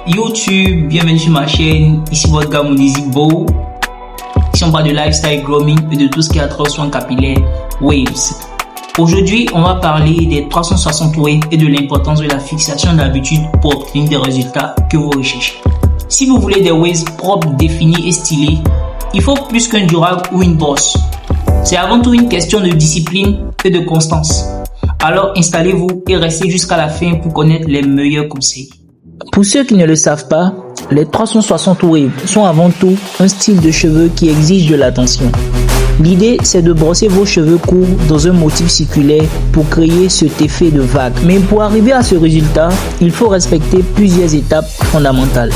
YouTube, bienvenue sur ma chaîne, ici votre gars Mounezi Bo. Ici on parle de lifestyle grooming et de tout ce qui a trait aux soins capillaires, waves. Aujourd'hui, on va parler des 360 waves et de l'importance de la fixation d'habitude pour obtenir des résultats que vous recherchez. Si vous voulez des waves propres, définis et stylés, il faut plus qu'un durag ou une brosse. C'est avant tout une question de discipline et de constance. Alors installez-vous et restez jusqu'à la fin pour connaître les meilleurs conseils. Pour ceux qui ne le savent pas, les 360 waves sont avant tout un style de cheveux qui exige de l'attention. L'idée, c'est de brosser vos cheveux courts dans un motif circulaire pour créer cet effet de vague. Mais pour arriver à ce résultat, il faut respecter plusieurs étapes fondamentales.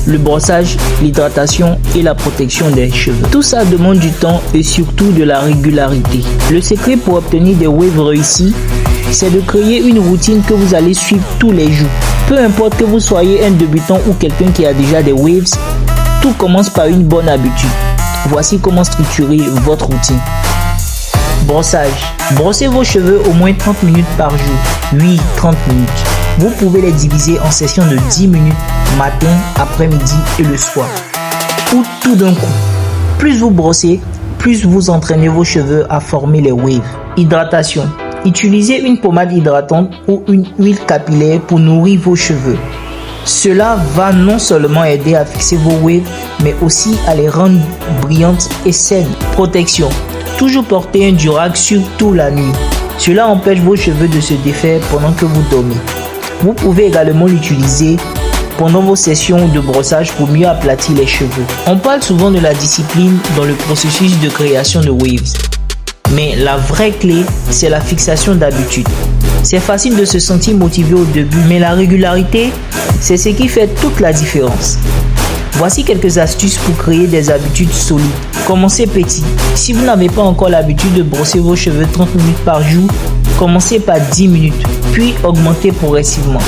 Le brossage, l'hydratation et la protection des cheveux. Tout ça demande du temps et surtout de la régularité. Le secret pour obtenir des waves réussis, c'est de créer une routine que vous allez suivre tous les jours. Peu importe que vous soyez un débutant ou quelqu'un qui a déjà des waves, tout commence par une bonne habitude. Voici comment structurer votre routine. Brossage. Brossez vos cheveux au moins 30 minutes par jour. Oui, 30 minutes. Vous pouvez les diviser en sessions de 10 minutes, matin, après-midi et le soir. Ou tout d'un coup. Plus vous brossez, plus vous entraînez vos cheveux à former les waves. Hydratation. Utilisez une pommade hydratante ou une huile capillaire pour nourrir vos cheveux. Cela va non seulement aider à fixer vos waves, mais aussi à les rendre brillantes et saines. Protection. Toujours porter un durag, surtout la nuit. Cela empêche vos cheveux de se défaire pendant que vous dormez. Vous pouvez également l'utiliser pendant vos sessions de brossage pour mieux aplatir les cheveux. On parle souvent de la discipline dans le processus de création de waves. Mais la vraie clé, c'est la fixation d'habitude. C'est facile de se sentir motivé au début, mais la régularité, c'est ce qui fait toute la différence. Voici quelques astuces pour créer des habitudes solides. Commencez petit. Si vous n'avez pas encore l'habitude de brosser vos cheveux 30 minutes par jour, commencez par 10 minutes, puis augmentez progressivement.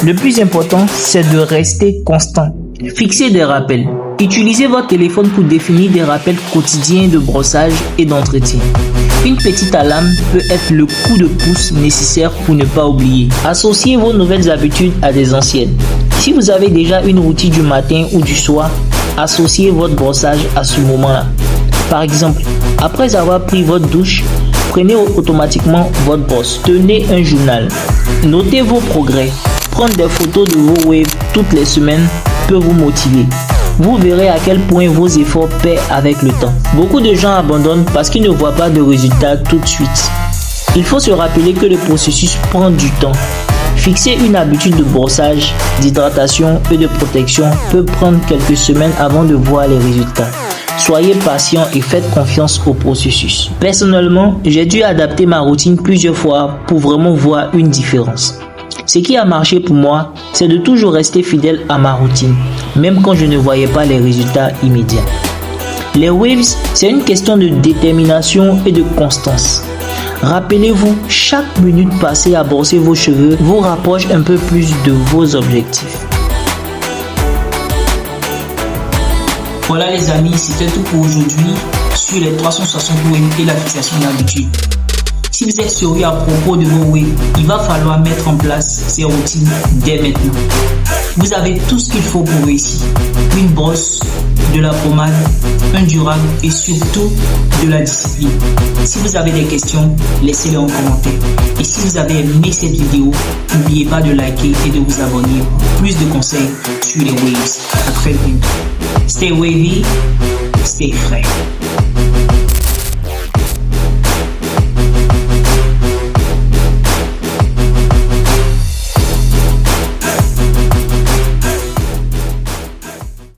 Le plus important, c'est de rester constant. Fixez des rappels. Utilisez votre téléphone pour définir des rappels quotidiens de brossage et d'entretien. Une petite alarme peut être le coup de pouce nécessaire pour ne pas oublier. Associez vos nouvelles habitudes à des anciennes. Si vous avez déjà une routine du matin ou du soir, associez votre brossage à ce moment-là. Par exemple, après avoir pris votre douche, prenez automatiquement votre brosse. Tenez un journal. Notez vos progrès. Prendre des photos de vos waves toutes les semaines peut vous motiver. Vous verrez à quel point vos efforts paient avec le temps. Beaucoup de gens abandonnent parce qu'ils ne voient pas de résultats tout de suite. Il faut se rappeler que le processus prend du temps. Fixer une habitude de brossage, d'hydratation et de protection peut prendre quelques semaines avant de voir les résultats. Soyez patient et faites confiance au processus. Personnellement, j'ai dû adapter ma routine plusieurs fois pour vraiment voir une différence. Ce qui a marché pour moi, c'est de toujours rester fidèle à ma routine, même quand je ne voyais pas les résultats immédiats. Les waves, c'est une question de détermination et de constance. Rappelez-vous, chaque minute passée à brosser vos cheveux vous rapproche un peu plus de vos objectifs. Voilà les amis, c'était tout pour aujourd'hui sur les 360 waves et la fixation d'habitude. Si vous êtes sérieux à propos de vos waves, il va falloir mettre en place ces routines dès maintenant. Vous avez tout ce qu'il faut pour réussir. Une brosse, de la pommade, un durag et surtout de la discipline. Si vous avez des questions, laissez-les en commentaire. Et si vous avez aimé cette vidéo, n'oubliez pas de liker et de vous abonner pour plus de conseils sur les waves. À très bientôt. Stay wavy, stay frais.